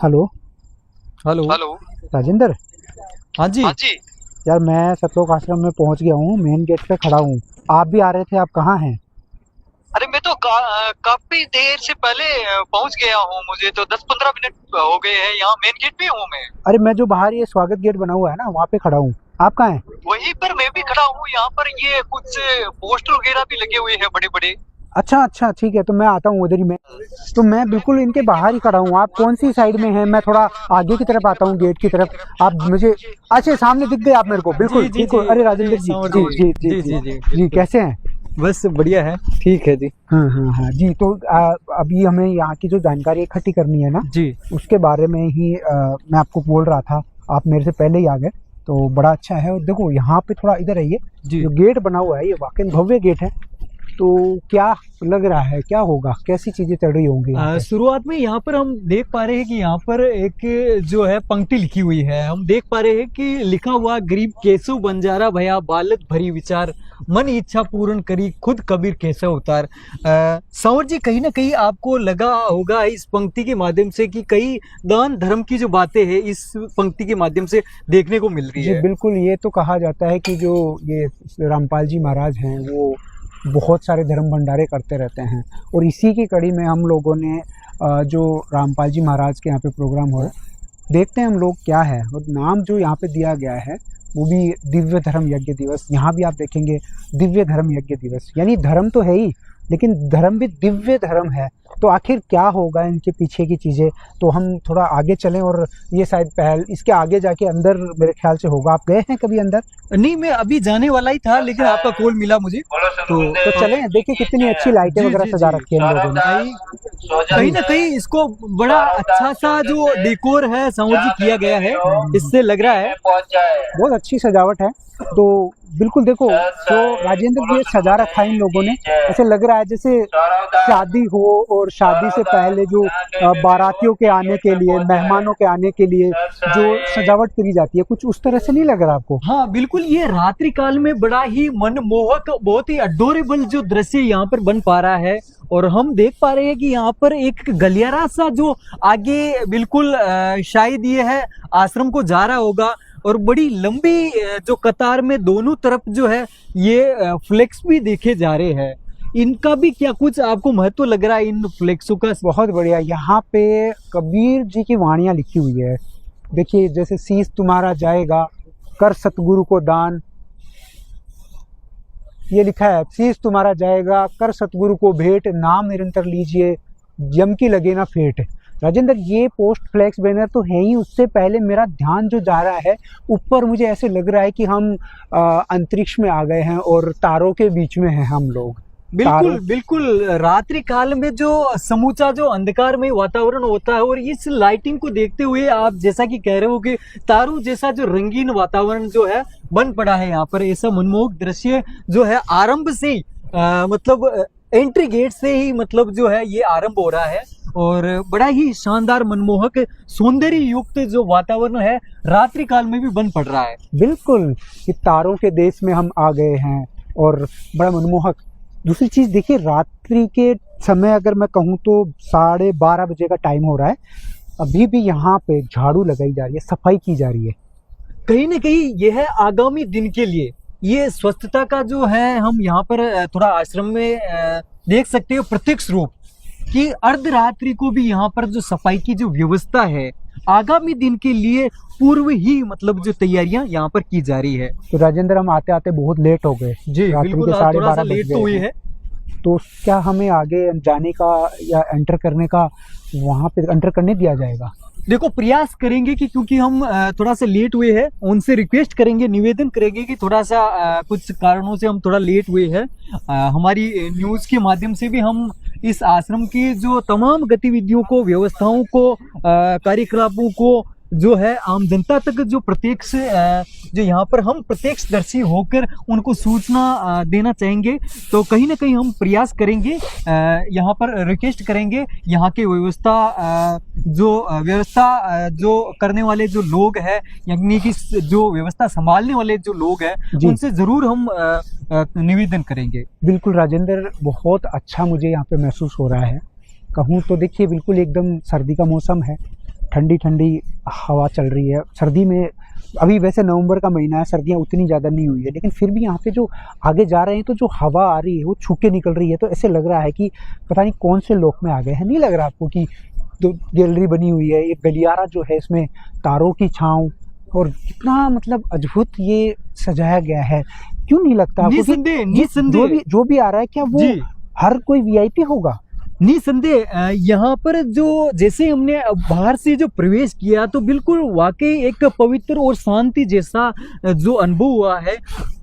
Hello. Hello. Hello. Rajendra. हाँ जी। हाँ जी। यार मैं सतलोक आश्रम में पहुंच गया हूँ, मेन गेट पे खड़ा हूँ। आप भी आ रहे थे, आप कहाँ हैं? अरे मैं तो काफी देर से पहले पहुंच गया हूँ। मुझे तो 10-15 मिनट हो गए हैं। यहाँ मेन गेट पे हूँ मैं। अरे मैं जो बाहर ये स्वागत गेट बना हुआ है ना, वहाँ पे खड़ा हूँ। आप कहाँ हैं? वहीं पर मैं भी खड़ा हूँ। यहाँ पर ये कुछ पोस्टर वगैरह भी लगे हुए हैं बड़े बड़े। अच्छा अच्छा, ठीक है, तो मैं आता हूँ उधर ही। मैं बिल्कुल इनके बाहर ही खड़ा हूँ। आप कौन सी साइड में हैं? मैं थोड़ा आगे की तरफ आता हूँ, गेट की तरफ। आप मुझे अच्छा सामने दिख गए आप मेरे को, बिल्कुल जी जी ठीक जी। हो। अरे राजेंद्र अरे जी, सांवर जी जी जी जी जी जी जी जी, कैसे हैं? बस बढ़िया है, ठीक है जी। हाँ हाँ हाँ जी। तो अभी हमें यहाँ की जो जानकारी इकट्ठी करनी है ना, जी उसके बारे में ही मैं आपको बोल रहा था। आप मेरे से पहले ही आ गए, तो बड़ा अच्छा है। और देखो यहाँ पे थोड़ा इधर आइए। जी। जो गेट बना हुआ है ये वाकई भव्य गेट है। तो क्या लग रहा है, क्या होगा, कैसी चीजें चल रही होंगी यहाँ पे? शुरुआत में यहाँ पर हम देख पा रहे हैं कि यहाँ पर एक जो है पंक्ति लिखी हुई है। हम देख पा रहे हैं कि लिखा हुआ गरीब केसु बंजारा भया बालक भरी विचार मन इच्छा पूर्ण करी खुद कबीर कैसे उतार। संवर जी, कहीं ना कहीं आपको लगा होगा इस पंक्ति के माध्यम से कि कई दान धर्म की जो बातें हैं इस पंक्ति के माध्यम से देखने को मिल रही जी है। बिल्कुल। ये तो कहा जाता है कि जो ये रामपाल जी महाराज हैं वो बहुत सारे धर्म भंडारे करते रहते हैं। और इसी की कड़ी में हम लोगों ने जो रामपाल जी महाराज के यहाँ पे प्रोग्राम हो रहा है, देखते हैं हम लोग क्या है। और नाम जो यहाँ पे दिया गया है वो भी दिव्य धर्म यज्ञ दिवस। यहाँ भी आप देखेंगे दिव्य धर्म यज्ञ दिवस, यानी धर्म तो है ही, लेकिन धर्म भी दिव्य धर्म है। तो आखिर क्या होगा इनके पीछे की चीज़ें? तो हम थोड़ा आगे चलें। और ये शायद पहल इसके आगे जाके अंदर मेरे ख्याल से होगा। आप गए हैं कभी अंदर? नहीं, मैं अभी जाने वाला ही था लेकिन आपका कॉल मिला मुझे। तो चलें, देखिए कितनी अच्छी लाइटें जी वगैरह जी सजा जी। रखी है हम लोगों ने। कहीं ना कहीं इसको बड़ा अच्छा सा जो डेकोर है संवर जी किया गया है, इससे लग रहा है बहुत अच्छी सजावट है। तो बिल्कुल देखो, जो राजेंद्र जी सजा रखा है इन लोगों ने, ऐसे लग रहा है जैसे शादी हो। और शादी से पहले जो बारातियों के आने के लिए, मेहमानों के आने के लिए जो सजावट करी जाती है, कुछ उस तरह से नहीं लग रहा आपको? हाँ बिल्कुल, ये रात्रि काल में बड़ा ही मनमोहक, बहुत ही अडोरेबल जो दृश्य यहाँ पर बन पा रहा है। और हम देख पा रहे हैं कि यहाँ पर एक गलियारा सा जो आगे बिल्कुल शायद ये है आश्रम को जा रहा होगा। और बड़ी लंबी जो कतार में दोनों तरफ जो है ये फ्लेक्स भी देखे जा रहे हैं। इनका भी क्या कुछ आपको महत्व लग रहा है इन फ्लेक्सों का? बहुत बढ़िया। यहाँ पे कबीर जी की वाणियाँ लिखी हुई है। देखिए, जैसे शीश तुम्हारा जाएगा कर सतगुरु को दान, ये लिखा है। शीश तुम्हारा जाएगा कर सतगुरु को भेंट, नाम निरंतर लीजिए यम की लगे ना फेंट। राजेंद्र, ये पोस्ट फ्लैक्स बैनर तो है ही, उससे पहले मेरा ध्यान जो जा रहा है ऊपर, मुझे ऐसे लग रहा है कि हम अंतरिक्ष में आ गए हैं और तारों के बीच में हैं हम लोग। बिल्कुल बिल्कुल, रात्रि काल में जो समूचा जो अंधकार में वातावरण होता है और इस लाइटिंग को देखते हुए आप जैसा कि कह रहे हो कि तारों जैसा जो रंगीन वातावरण जो है बन पड़ा है यहाँ पर, ऐसा मनमोहक दृश्य जो है आरंभ से ही मतलब एंट्री गेट से ही मतलब जो है ये आरंभ हो रहा है। और बड़ा ही शानदार मनमोहक सौंदर्य युक्त जो वातावरण है रात्रि काल में भी बन पड़ रहा है। बिल्कुल, कि तारों के देश में हम आ गए हैं और बड़ा मनमोहक। दूसरी चीज देखिए, रात्रि के समय अगर मैं कहूँ तो 12:30 बजे का टाइम हो रहा है। अभी भी यहाँ पे झाड़ू लगाई जा रही है, सफाई की जा रही है। कहीं ना कहीं यह है आगामी दिन के लिए ये स्वच्छता का जो है हम यहाँ पर थोड़ा आश्रम में देख सकते हो प्रत्यक्ष रूप कि अर्धरात्रि को भी यहाँ पर जो सफाई की जो व्यवस्था है आगामी दिन के लिए पूर्व ही मतलब जो तैयारियां यहाँ पर की जा रही है। तो राजेंद्र, हम आते आते बहुत लेट हो गए। जी बिल्कुल, थोड़ा सा लेट तो हुई है। तो क्या हमें आगे जाने का या एंटर करने का, वहाँ पे एंटर करने दिया जाएगा? देखो, प्रयास करेंगे कि क्योंकि हम थोड़ा सा लेट हुए हैं, उनसे रिक्वेस्ट करेंगे, निवेदन करेंगे कि थोड़ा सा कुछ कारणों से हम थोड़ा लेट हुए हैं। हमारी न्यूज़ के माध्यम से भी हम इस आश्रम की जो तमाम गतिविधियों को, व्यवस्थाओं को, कार्यकलापों को जो है आम जनता तक जो प्रत्यक्ष जो यहाँ पर हम प्रत्यक्षदर्शी होकर उनको सूचना देना चाहेंगे। तो कहीं ना कहीं हम प्रयास करेंगे, यहाँ पर रिक्वेस्ट करेंगे यहाँ के व्यवस्था जो करने वाले जो लोग हैं, यानी कि जो व्यवस्था संभालने वाले जो लोग हैं, उनसे जरूर हम निवेदन करेंगे। बिल्कुल राजेंद्र, बहुत अच्छा मुझे यहाँ पे महसूस हो रहा है। कहूँ तो देखिए, बिल्कुल एकदम सर्दी का मौसम है ठंडी ठंडी हवा चल रही है। सर्दी में अभी वैसे नवंबर का महीना है, सर्दियाँ उतनी ज़्यादा नहीं हुई है, लेकिन फिर भी यहाँ पे जो आगे जा रहे हैं तो जो हवा आ रही है वो छू के निकल रही है, तो ऐसे लग रहा है कि पता नहीं कौन से लोक में आ गए हैं। नहीं लग रहा आपको कि तो गैलरी बनी हुई है, ये गलियारा जो है इसमें तारों की छाँव, और कितना मतलब अद्भुत ये सजाया गया है। क्यों नहीं लगता आपको कि निसंदेह जो भी आ रहा है क्या वो जी हर कोई वीआईपी होगा? निसंदेह यहाँ पर जो जैसे हमने बाहर से जो प्रवेश किया तो बिल्कुल वाकई एक पवित्र और शांति जैसा जो अनुभव हुआ है।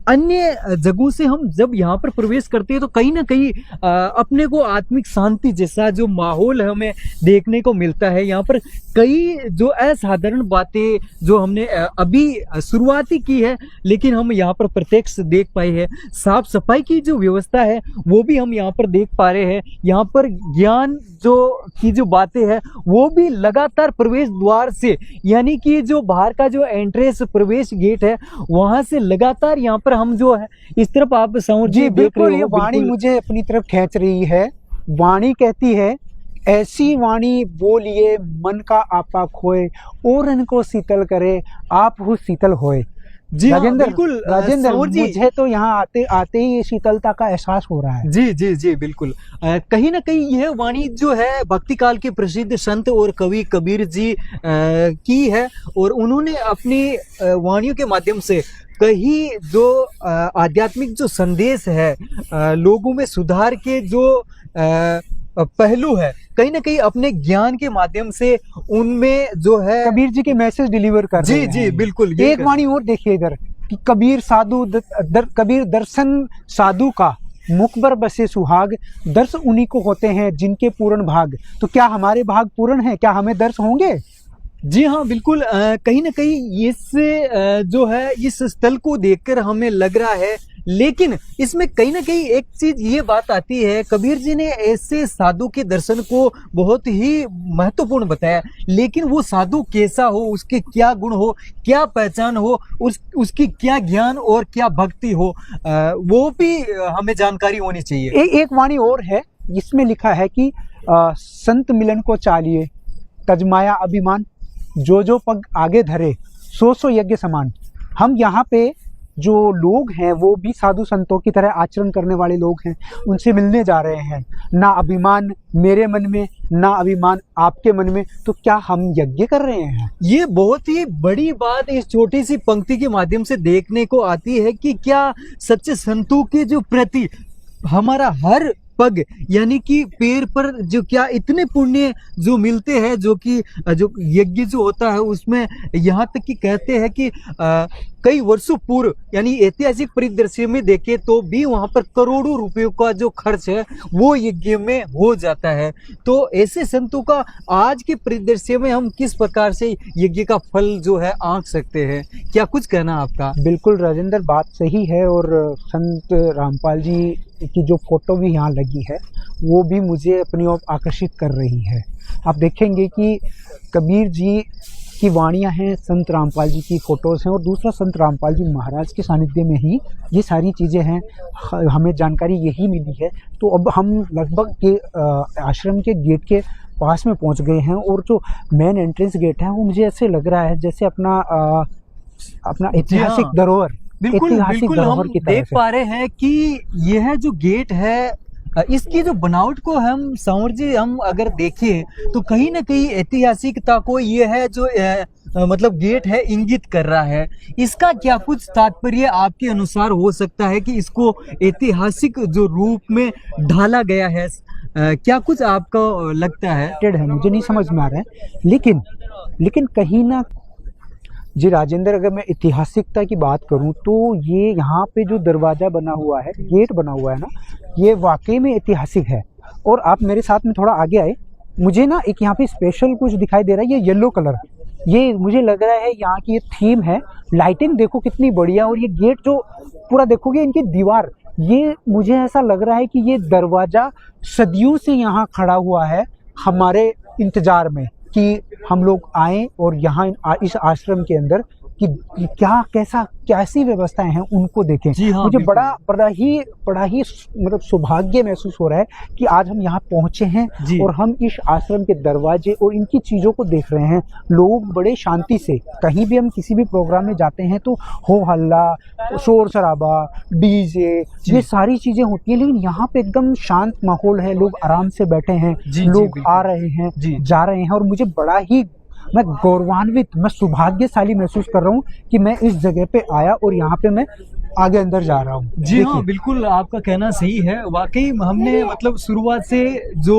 अन्य जगहों से हम जब यहाँ पर प्रवेश करते हैं तो कहीं ना कहीं अपने को आत्मिक शांति जैसा जो माहौल हमें देखने को मिलता है। यहाँ पर कई जो असाधारण बातें जो हमने अभी शुरुआती की है, लेकिन हम यहाँ पर प्रत्यक्ष देख पाए हैं। साफ सफाई की जो व्यवस्था है वो भी हम यहाँ पर देख पा रहे हैं। यहाँ पर ज्ञान जो बातें हैं वो भी लगातार प्रवेश द्वार से, यानी कि जो बाहर का जो एंट्रेंस प्रवेश गेट है वहां से लगातार यहाँ पर हम जो है इस तरफ आप समझ जी बिल्कुल, ये वाणी मुझे अपनी तरफ खींच रही है। वाणी कहती है, ऐसी वाणी बोलिए मन का आपा खोए, और इनको शीतल करे आप हो शीतल होए। जी राजेंद्र, बिल्कुल राजेंद्र, मुझे तो यहाँ आते आते ही ये शीतलता का एहसास हो रहा है। जी जी जी बिल्कुल। कहीं ना कहीं यह वाणी जो है भक्ति काल के प्रसिद्ध संत और कवि कबीर जी की है, और उन्होंने अपनी वाणियों के माध्यम से कहीं जो आध्यात्मिक जो संदेश है, लोगों में सुधार के जो पहलू है, कहीं ना कहीं अपने ज्ञान के माध्यम से उनमें जो है कबीर जी के मैसेज डिलीवर कर रहे हैं। जी जी बिल्कुल। एक वाणी और देखिए इधर कि कबीर दर्शन साधु का मुख पर बसे सुहाग, दर्श उन्हीं को होते हैं जिनके पूर्ण भाग। तो क्या हमारे भाग पूर्ण है? क्या हमें दर्श होंगे? जी हाँ बिल्कुल। कहीं ना कहीं इससे जो है इस स्थल को देखकर हमें लग रहा है, लेकिन इसमें कहीं ना कहीं एक चीज ये बात आती है, कबीर जी ने ऐसे साधु के दर्शन को बहुत ही महत्वपूर्ण बताया, लेकिन वो साधु कैसा हो, उसके क्या गुण हो, क्या पहचान हो, उसकी क्या ज्ञान और क्या भक्ति हो, वो भी हमें जानकारी होनी चाहिए। एक वाणी और है, जिसमें लिखा है कि संत मिलन को चालिए तजमाया अभिमान, जो पग आगे धरे सो यज्ञ समान। हम यहाँ पे जो लोग हैं वो भी साधु संतों की तरह आचरण करने वाले लोग हैं, उनसे मिलने जा रहे हैं। ना अभिमान मेरे मन में, ना अभिमान आपके मन में, तो क्या हम यज्ञ कर रहे हैं? ये बहुत ही बड़ी बात इस छोटी सी पंक्ति के माध्यम से देखने को आती है कि क्या सच्चे संतों के जो प्रति हमारा हर पग यानी कि पैर पर जो क्या इतने पुण्य जो मिलते हैं, जो कि जो यज्ञ जो होता है उसमें यहाँ तक कि कहते हैं कि कई वर्षों पूर्व यानी ऐतिहासिक परिदृश्य में देखे तो भी वहां पर करोड़ों रुपयों का जो खर्च है वो यज्ञ में हो जाता है। तो ऐसे संतों का आज के परिदृश्य में हम किस प्रकार से यज्ञ का फल जो है आंक सकते हैं? क्या कुछ कहना आपका? बिल्कुल राजेंद्र, बात सही है। और संत रामपाल जी की जो फोटो भी यहाँ लगी है वो भी मुझे अपनी ओर आकर्षित कर रही है। आप देखेंगे कि कबीर जी की वाणियाँ हैं, संत रामपाल जी की फ़ोटोज़ हैं, और दूसरा संत रामपाल जी महाराज के सानिध्य में ही ये सारी चीज़ें हैं, हमें जानकारी यही मिली है। तो अब हम लगभग के आश्रम के गेट के पास में पहुंच गए हैं, और जो मेन एंट्रेंस गेट है वो मुझे ऐसे लग रहा है जैसे अपना ऐतिहासिक धरोहर, बिल्कुल बिल्कुल हम देख पा रहे हैं कि यह जो गेट है इसकी जो बनावट को हम सांवर जी हम अगर देखें तो कहीं ना कहीं ऐतिहासिकता को यह है जो मतलब गेट है इंगित कर रहा है। इसका क्या कुछ तात्पर्य आपके अनुसार हो सकता है कि इसको ऐतिहासिक जो रूप में ढाला गया है? क्या कुछ आपको लगता है? मुझे नहीं समझ में आ रहा है, लेकिन कहीं ना जी राजेंद्र, अगर मैं ऐतिहासिकता की बात करूं तो ये यहाँ पे जो दरवाज़ा बना हुआ है, गेट बना हुआ है ना, ये वाकई में ऐतिहासिक है। और आप मेरे साथ में थोड़ा आगे आए, मुझे ना एक यहाँ पे स्पेशल कुछ दिखाई दे रहा है, ये येलो कलर, ये मुझे लग रहा है यहाँ की ये थीम है। लाइटिंग देखो कितनी बढ़िया, और ये गेट जो पूरा देखोगे इनकी दीवार, ये मुझे ऐसा लग रहा है कि ये दरवाज़ा सदियों से यहाँ खड़ा हुआ है हमारे इंतज़ार में कि हम लोग आएँ और यहाँ इस आश्रम के अंदर कि क्या कैसी व्यवस्थाएं हैं उनको देखें। जी हाँ, मुझे बिल्कुल। बड़ा ही मतलब सौभाग्य महसूस हो रहा है कि आज हम यहाँ पहुंचे हैं जी। और हम इस आश्रम के दरवाजे और इनकी चीज़ों को देख रहे हैं। लोग बड़े शांति से, कहीं भी हम किसी भी प्रोग्राम में जाते हैं तो हो हल्ला, शोर शराबा, डीजे, ये सारी चीज़ें होती हैं, लेकिन यहाँ पे एकदम शांत माहौल है। लोग आराम से बैठे हैं, जी, लोग बिल्कुल। आ रहे हैं, जी। जा रहे हैं, और मुझे बड़ा ही मैं गौरवान्वित, मैं सौभाग्यशाली महसूस कर रहा हूँ कि मैं इस जगह पे आया और यहाँ पे मैं आगे अंदर जा रहा हूँ। जी हाँ, देखिए, बिल्कुल आपका कहना सही है। वाकई हमने मतलब शुरुआत से जो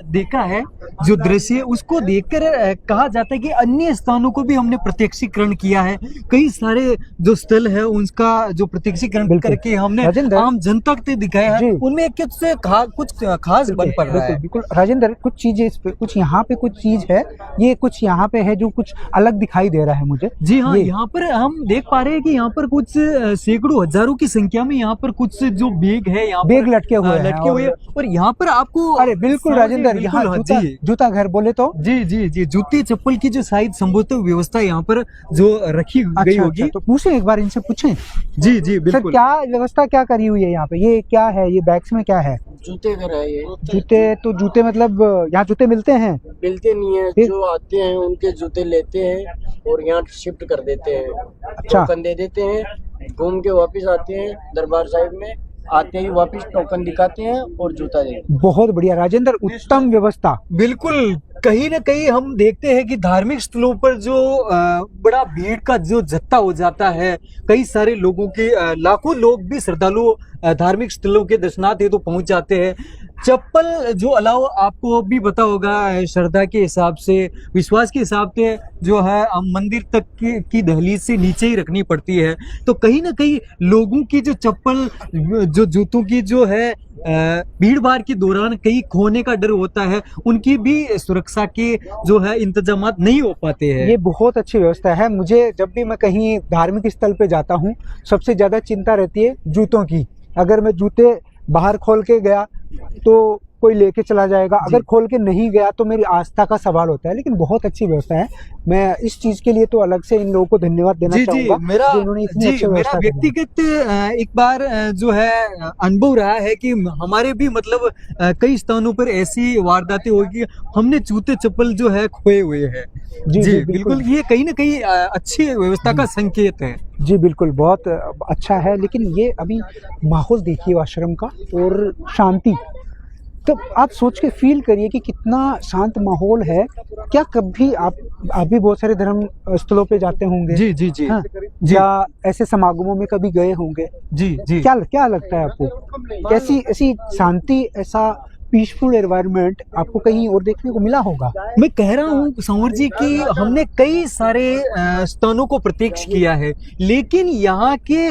देखा है, जो दृश्य उसको देखकर कहा जाता है कि अन्य स्थानों को भी हमने प्रत्यक्षीकरण किया है। कई सारे जो स्थल है उनका जो प्रत्यक्षीकरण बिल्कुल। करके हमने राजेंद्र, आम जनता को दिखाया है, जी। उनमें कुछ खास बन पड़ रहा है। बिल्कुल राजेंद्र, कुछ चीजें इस पे, कुछ यहाँ पे कुछ चीज है, ये कुछ यहाँ पे है जो कुछ अलग दिखाई दे रहा है मुझे। जी हाँ, ये यहाँ पर हम देख पा रहे हैं कि यहाँ पर कुछ सैकड़ों हजारों की संख्या में यहाँ पर कुछ जो बैग है, यहाँ बैग पर लटके हुए हैं लटके हुए हैं, और यहाँ पर आपको अरे बिल्कुल राजेंद्र, यहाँ बिल्कुल, जूता जी जूता घर बोले तो जी जूते चप्पल की जो शायद संभवतः व्यवस्था यहाँ पर जो रखी गई होगी। तो पूछें, एक बार इनसे पूछें जी सर, बिल्कुल। क्या व्यवस्था क्या करी हुई है यहाँ पे, ये क्या है, ये बैग्स में क्या है? जूते घर है ये। जूते मतलब यहाँ जूते मिलते हैं? मिलते नहीं है, फिर? जो आते हैं उनके जूते लेते हैं और यहाँ शिफ्ट कर देते हैं। अच्छा। टोकन दे देते हैं, घूम के वापस आते हैं दरबार साहिब में, आते ही वापस टोकन दिखाते हैं और जूता देते हैं। बहुत बढ़िया राजेंद्र, उत्तम व्यवस्था। बिल्कुल, कहीं ना कहीं हम देखते हैं कि धार्मिक स्थलों पर जो बड़ा भीड़ का जो जत्था हो जाता है, कई सारे लोगों के लाखों लोग भी श्रद्धालु धार्मिक स्थलों के दर्शनार्थ हेतु पहुंच जाते हैं। चप्पल जो अलाउ आपको भी पता होगा, श्रद्धा के हिसाब से, विश्वास के हिसाब से जो है मंदिर तक की दहलीज से नीचे ही रखनी पड़ती है। तो कहीं ना कहीं लोगों की जो चप्पल, जो जूतों की जो है भीड़ भाड़ के दौरान कहीं खोने का डर होता है, उनकी भी सुरक्षा के जो है इंतजाम नहीं हो पाते हैं। ये बहुत अच्छी व्यवस्था है। मुझे जब भी मैं कहीं धार्मिक स्थल पे जाता हूँ, सबसे ज्यादा चिंता रहती है जूतों की। अगर मैं जूते बाहर खोल के गया तो कोई लेके चला जाएगा, अगर खोल के नहीं गया तो मेरी आस्था का सवाल होता है। लेकिन बहुत अच्छी व्यवस्था है, मैं इस चीज के लिए तो अलग से इन लोगों को धन्यवाद देना चाहूंगा, मेरा जो इन्होंने इतनी अच्छी मेरा व्यवस्था की है। व्यक्तिगत एक बार जो है अनुभव रहा है कि हमारे भी मतलब कई स्थानों पर ऐसी वारदातें होगी, हमने जूते चप्पल जो है खोए हुए हैं। जी, जी जी, बिल्कुल, ये कहीं ना कहीं अच्छी व्यवस्था का संकेत है। जी बिल्कुल, बहुत अच्छा है। लेकिन ये अभी माहौल देखिए आश्रम का और शांति, तो आप सोच के फील करिए कि कितना शांत माहौल है। क्या कभी आप भी बहुत सारे धर्म स्थलों पे जाते होंगे? जी जी जी हाँ, जी या ऐसे समागमों में कभी गए होंगे? जी जी क्या क्या लगता है आपको, कैसी ऐसी शांति, ऐसा पीसफुल एनवायरनमेंट आपको कहीं और देखने को मिला होगा? मैं कह रहा हूँ संवर जी कि हमने कई सारे स्थानों को प्रत्यक्ष किया है, लेकिन यहाँ के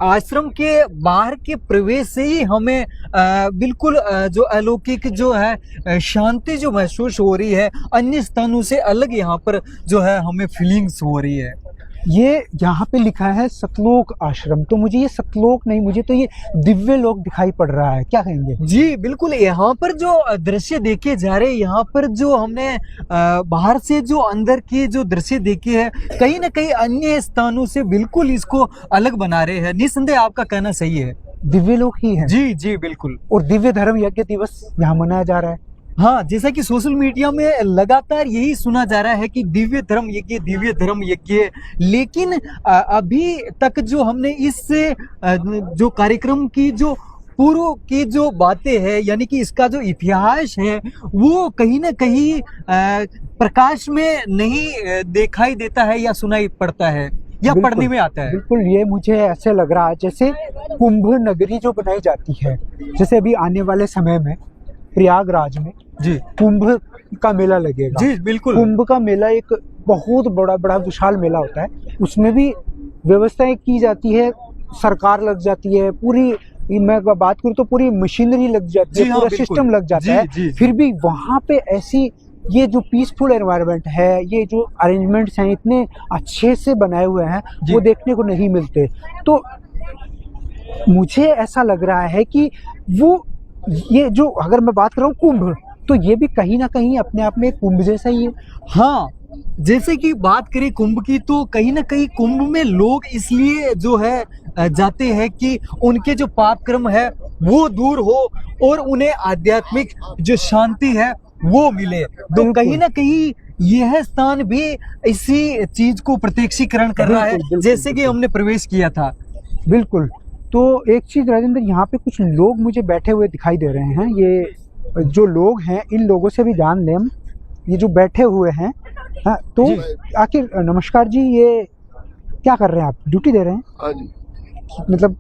आश्रम के बाहर के प्रवेश से ही हमें बिल्कुल जो अलौकिक जो है शांति जो महसूस हो रही है, अन्य स्थानों से अलग यहाँ पर जो है हमें फीलिंग्स हो रही है। ये यहाँ पे लिखा है सतलोक आश्रम, तो मुझे ये सतलोक नहीं, मुझे तो ये दिव्य लोक दिखाई पड़ रहा है। क्या कहेंगे? जी बिल्कुल, यहाँ पर जो दृश्य देखे जा रहे हैं, यहाँ पर जो हमने बाहर से जो अंदर के जो दृश्य देखे हैं, कहीं ना कहीं अन्य स्थानों से बिल्कुल इसको अलग बना रहे हैं। निस्संदेह आपका कहना सही है, दिव्य लोक ही है। जी जी बिल्कुल। और दिव्य धर्म यज्ञ दिवस यहाँ मनाया जा रहा है। हाँ, जैसा कि सोशल मीडिया में लगातार यही सुना जा रहा है कि दिव्य धर्म यज्ञ, दिव्य धर्म यज्ञ, लेकिन अभी तक जो हमने इस जो कार्यक्रम की जो पूर्व की जो बातें हैं, यानी कि इसका जो इतिहास है, वो कहीं ना कहीं प्रकाश में नहीं दिखाई देता है या सुनाई पड़ता है या बिल्कुल, पढ़ने में आता है। बिल्कुल, ये मुझे ऐसे लग रहा है जैसे कुंभ नगरी जो बनाई जाती है, जैसे अभी आने वाले समय में प्रयागराज में जी कुंभ का मेला लगेगा। जी बिल्कुल। कुंभ का मेला एक बहुत बड़ा विशाल मेला होता है, उसमें भी व्यवस्थाएं की जाती है, सरकार लग जाती है, पूरी मैं बात करूँ तो पूरी मशीनरी लग जाती है, हाँ, पूरा बिल्कुल। सिस्टम लग जाता है। जी। फिर भी वहाँ पे ऐसी ये जो पीसफुल एनवायरनमेंट है, ये जो अरेंजमेंट्स हैं इतने अच्छे से बनाए हुए हैं, वो देखने को नहीं मिलते। तो मुझे ऐसा लग रहा है कि वो ये जो, अगर मैं बात कर रहा हूँ कुंभ, तो ये भी कहीं ना कहीं अपने आप में एक कुंभ जैसा ही है। हाँ, जैसे कि बात करें कुंभ की, तो कहीं ना कहीं कुंभ में लोग इसलिए जो है जाते हैं कि उनके जो पाप कर्म है वो दूर हो और उन्हें आध्यात्मिक जो शांति है वो मिले। तो कहीं ना कहीं यह स्थान भी इसी चीज को प्रत्यक्षीकरण कर रहा है, बिल्कुल, बिल्कुल, जैसे कि बिल्कुल। हमने प्रवेश किया था। बिल्कुल। तो एक चीज़ राजेंद्र, यहाँ पे कुछ लोग मुझे बैठे हुए दिखाई दे रहे हैं। ये जो लोग हैं, इन लोगों से भी जान लें हम, ये जो बैठे हुए हैं। हाँ, तो आखिर नमस्कार जी, ये क्या कर रहे हैं आप? ड्यूटी दे रहे हैं? हाँ जी, मतलब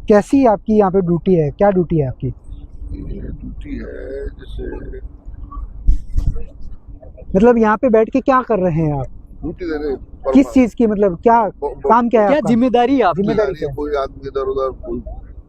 कैसी आपकी यहाँ पे ड्यूटी है? क्या ड्यूटी है आपकी? ये ड्यूटी है जैसे मतलब यहाँ पे बैठ के क्या कर रहे हैं आप? ड्यूटी देने किस चीज़ की, मतलब क्या काम क्या है क्या आपका? जिम्मेदारी है आपकी? जिम्मेदारी क्या है? कोई आदमी इधर उधर कोई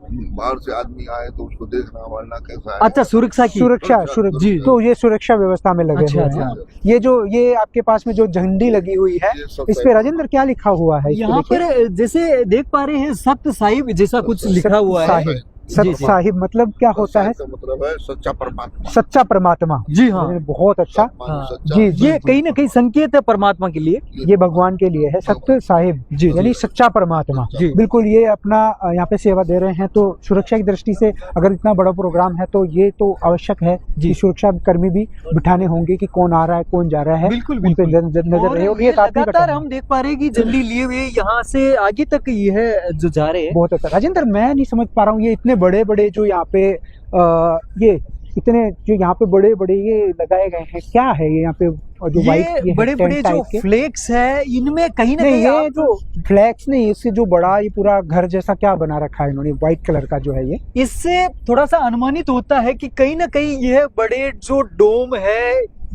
बाहर से आदमी आए तो उसको देखना वालना कैसा है। अच्छा, सुरक्षा की। सुरक्षा जी। तो ये सुरक्षा व्यवस्था में लगे अच्छा, हुए हैं। अच्छा। ये आपके पास में जो झंडी लगी हुई है, ये सब इस पे राजेंद्र क्या लिखा हुआ है? इसको यहाँ देखिए। पर जैसे देख पा रहे हैं सत्य साहिब जैसा कुछ लिखा हुआ है। साहिब, सत्य जी, जी। साहिब मतलब क्या होता है? का मतलब है सच्चा परमात्मा। सच्चा परमात्मा। जी हाँ, बहुत अच्छा। हाँ। सच्चा जी, जी। ये कहीं ना कहीं संकेत है परमात्मा के लिए। ये भगवान के लिए है, सत्य साहिब जी, यानी सच्चा परमात्मा। जी। बिल्कुल, ये अपना यहाँ पे सेवा दे रहे हैं। तो सुरक्षा की दृष्टि से अगर इतना बड़ा प्रोग्राम है तो ये तो आवश्यक है जी। कि सुरक्षा कर्मी भी बिठाने होंगे कि कौन आ रहा है, कौन जा रहा है। बिल्कुल, उन पे बिल्कुल। नजर रहे। और ये ये काफी लगातार कठिन हम देख पा रहे हैं कि झंडी लिए हुए यहाँ से आगे तक ये जो जा रहे हैं। बहुत अच्छा। राजेंद्र, मैं नहीं समझ पा रहा हूँ, ये इतने बड़े बड़े जो यहाँ पे ये इतने जो यहाँ पे बड़े बड़े ये लगाए गए हैं, क्या है ये यहाँ पे जो ये बड़े बड़े जो फ्लेक्स है, इनमें कहीं ना नहीं, कहीं ये जो फ्लैक्स नहीं, इससे जो बड़ा ये पूरा घर जैसा क्या बना रखा है इन्होंने, व्हाइट कलर का जो है ये। इससे थोड़ा सा अनुमानित होता है कि कहीं ना कहीं यह बड़े जो डोम है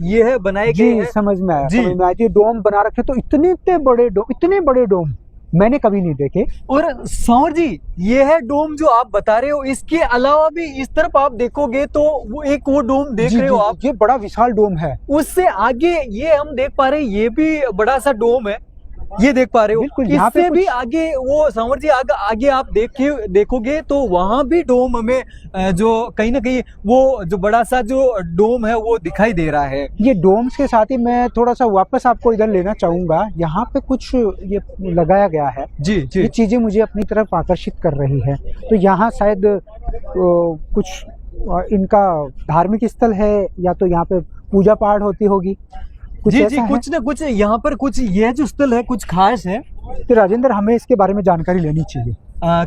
यह बनाए गए जी, हैं। समझ में आया, जी। समझ में आया। ये डोम बना रखे, तो इतने बड़े डोम मैंने कभी नहीं देखे। और सांवर जी, ये है डोम जो आप बता रहे हो, इसके अलावा भी इस तरफ आप देखोगे तो वो डोम देख जी, रहे हो जी, आप। ये बड़ा विशाल डोम है। उससे आगे ये हम देख पा रहे हैं, ये भी बड़ा सा डोम है, ये देख पा रहे हो। बिल्कुल, यहाँ पे इससे भी आगे वो सांवर जी आगे आप देखोगे तो वहां भी डोम हमें जो कहीं ना कहीं वो जो बड़ा सा जो डोम है वो दिखाई दे रहा है। ये डोम्स के साथ ही मैं थोड़ा सा वापस आपको इधर लेना चाहूंगा। यहाँ पे कुछ ये लगाया गया है, जी जी ये चीजें मुझे अपनी तरफ आकर्षित कर रही है। तो यहाँ शायद कुछ इनका धार्मिक स्थल है, या तो यहाँ पे पूजा पाठ होती होगी, कुछ जी ऐसा जी, है? कुछ ना कुछ यहाँ पर कुछ यह जो स्थल है कुछ खास है। तो राजेंद्र, हमें इसके बारे में जानकारी लेनी चाहिए।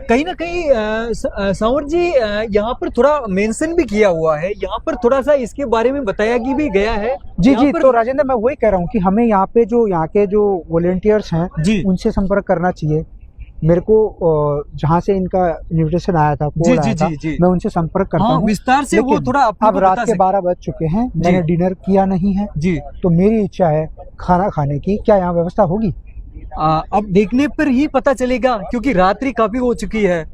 कहीं ना कहीं सांवर जी यहाँ पर थोड़ा मेंशन भी किया हुआ है, यहाँ पर थोड़ा सा इसके बारे में बताया कि भी गया है। जी यहाँ जी, पर- तो राजेंद्र, मैं वही कह रहा हूँ कि हमें यहाँ पे जो यहाँ के जो वॉलेंटियर्स हैं जी उनसे संपर्क करना चाहिए। मेरे को जहाँ से इनका इन्विटेशन आया था, जी कोड जी आया था, जी जी, मैं उनसे संपर्क करता हाँ हूँ। विस्तार से वो लेकिन थोड़ा अपने अब को रात बता के सके। 12 बज चुके हैं, मैंने डिनर किया नहीं है, जी तो मेरी इच्छा है खाना खाने की। क्या यहाँ व्यवस्था होगी? अब देखने पर ही पता चलेगा, क्योंकि रात्रि काफी हो चुकी है।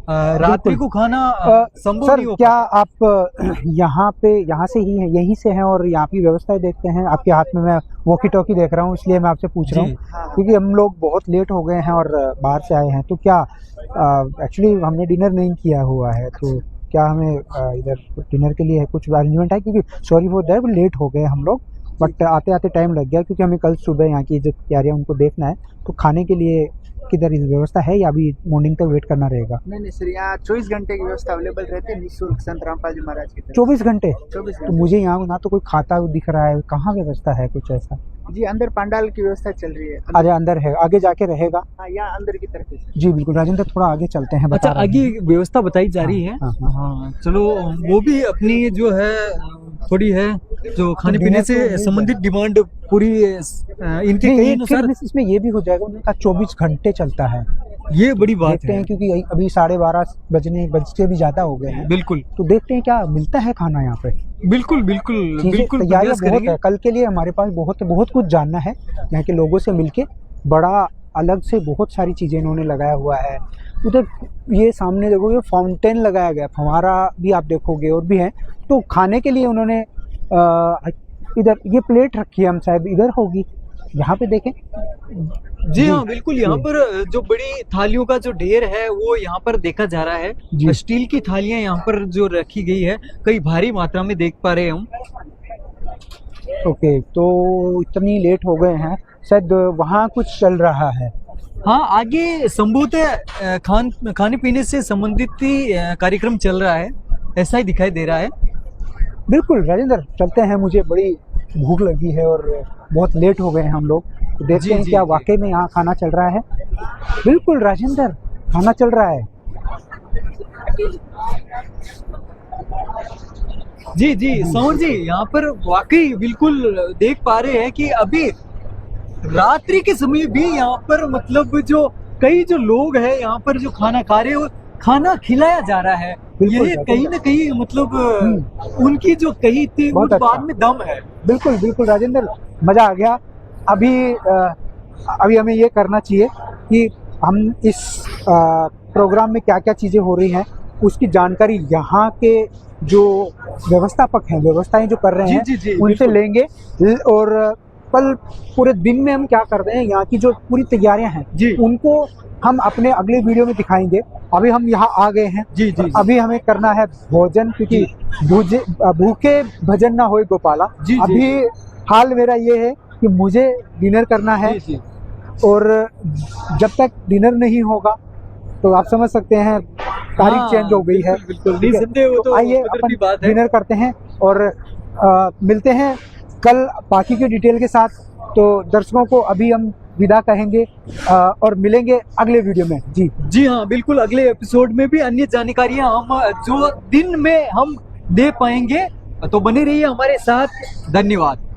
रात्रि को खाना संभव सर, नहीं हो क्या आप यहाँ से ही हैं, यहीं से हैं और यहाँ की व्यवस्था देखते हैं? आपके हाथ में मैं वॉकी टॉकी देख रहा हूँ, इसलिए मैं आपसे पूछ रहा जी। हूँ, क्योंकि हम लोग बहुत लेट हो गए हैं और बाहर से आए हैं। तो क्या एक्चुअली हमने डिनर नहीं किया हुआ है, तो क्या हमें इधर डिनर के लिए कुछ अरेंजमेंट है? क्योंकि सॉरी फॉर दैट, लेट हो गए हम लोग, बट आते आते टाइम लग गया, क्योंकि हमें कल सुबह यहाँ की जो तैयारियाँ उनको देखना है। तो खाने के लिए किधर इस व्यवस्था है, या अभी मॉर्निंग तक वेट करना रहेगा? नहीं सर, यहाँ 24 घंटे की व्यवस्था अवेलेबल रहती है निःशुल्क संत रामपाल जी महाराज की तरफ। 24 घंटे? 24 तो घंटे मुझे यहाँ ना तो कोई खाता दिख रहा है, कहाँ व्यवस्था है कुछ ऐसा? जी, अंदर पंडाल की व्यवस्था चल रही है। अरे अंदर है, आगे जाके रहेगा? हाँ, यहाँ अंदर की तरफ है सर। जी बिल्कुल राजेंद्र, थोड़ा आगे चलते हैं। बता अच्छा, रहे आगे हैं। व्यवस्था बताई जा रही है। हाँ, हाँ चलो, वो भी अपनी जो है थोड़ी है जो खाने पीने डिनर से तो नहीं संबंधित डिमांड पूरी इनके नहीं, कई ये अनुसार फिर इसमें ये भी हो जाएगा, उन्होंने कहा 24 घंटे चलता है। ये बड़ी बात देखते है। हैं, क्योंकि अभी 12:30 बजने भी ज्यादा हो गए हैं, बिल्कुल तो देखते हैं क्या मिलता है खाना यहाँ पे। बिल्कुल बिल्कुल चीजें बिल्कुल तैयारियां प्रयास बहुत करेंगे। है, कल के लिए हमारे पास बहुत कुछ जानना है। यहाँ के लोगों से मिलके बड़ा अलग से बहुत सारी चीजें इन्होंने लगाया हुआ है। उधर ये सामने देखोगे फाउंटेन लगाया गया, फव्वारा भी आप देखोगे और भी है। तो खाने के लिए उन्होंने इधर ये प्लेट रखी है, हम शायद इधर होगी, यहाँ पे देखें। जी हाँ बिल्कुल, यहाँ पर जो बड़ी थालियों का जो ढेर है वो यहाँ पर देखा जा रहा जी। है। स्टील की थालियां यहाँ पर जो रखी गई है, कई भारी मात्रा में देख पा रहे हैं हम। ओके, तो इतनी लेट हो गए हैं, शायद वहाँ कुछ चल रहा है। हाँ, आगे संभवतः खाने पीने से संबंधित ही कार्यक्रम चल रहा है, ऐसा ही दिखाई दे रहा है। बिल्कुल राजेंद्र, चलते हैं, मुझे बड़ी भूख लगी है और बहुत लेट हो गए हैं हम लोग, तो देखते जी, हैं जी, क्या जी। वाकई में यहाँ खाना चल रहा है। बिल्कुल राजेंद्र, खाना चल रहा है। जी जी सौर जी, यहाँ पर वाकई बिल्कुल देख पा रहे हैं कि अभी रात्रि के समय भी यहाँ पर मतलब जो कई जो लोग हैं यहाँ पर जो खाना खा रहे हैं और खाना खिलाया जा रहा है। बिल्कुल, ये बिल्कुल। कहीं ना कहीं मतलब उनकी जो कही थी उस बहुत अच्छा। बात में दम है। बिल्कुल बिल्कुल राजेंद्र, मज़ा आ गया। अभी हमें ये करना चाहिए कि हम इस प्रोग्राम में क्या क्या चीज़ें हो रही हैं उसकी जानकारी यहाँ के जो व्यवस्थापक हैं, व्यवस्थाएं जो कर रहे जी, हैं, जी, जी, उनसे बिल्कुल। लेंगे। और कल पूरे दिन में हम क्या कर रहे हैं, यहाँ की जो पूरी तैयारियां हैं जी। उनको हम अपने अगले वीडियो में दिखाएंगे। अभी हम यहाँ आ गए हैं, जी, जी, जी। अभी हमें करना है भोजन, क्योंकि भूखे भजन ना होए गोपाला। जी, जी, अभी हाल मेरा ये है कि मुझे डिनर करना है, जी, जी। और जब तक डिनर नहीं होगा तो आप समझ सकते हैं तारीख हाँ, चेंज हो गई है। बिल्कुल, बिल्कुल। ठीक है? निसंदेह वो तो आइए कुदरती अपन बात है। डिनर करते हैं और मिलते हैं कल बाकी की डिटेल के साथ। तो दर्शकों को अभी हम विदा कहेंगे और मिलेंगे अगले वीडियो में। जी जी हाँ, बिल्कुल, अगले एपिसोड में भी अन्य जानकारियां हम जो दिन में हम दे पाएंगे, तो बने रहिए हमारे साथ। धन्यवाद।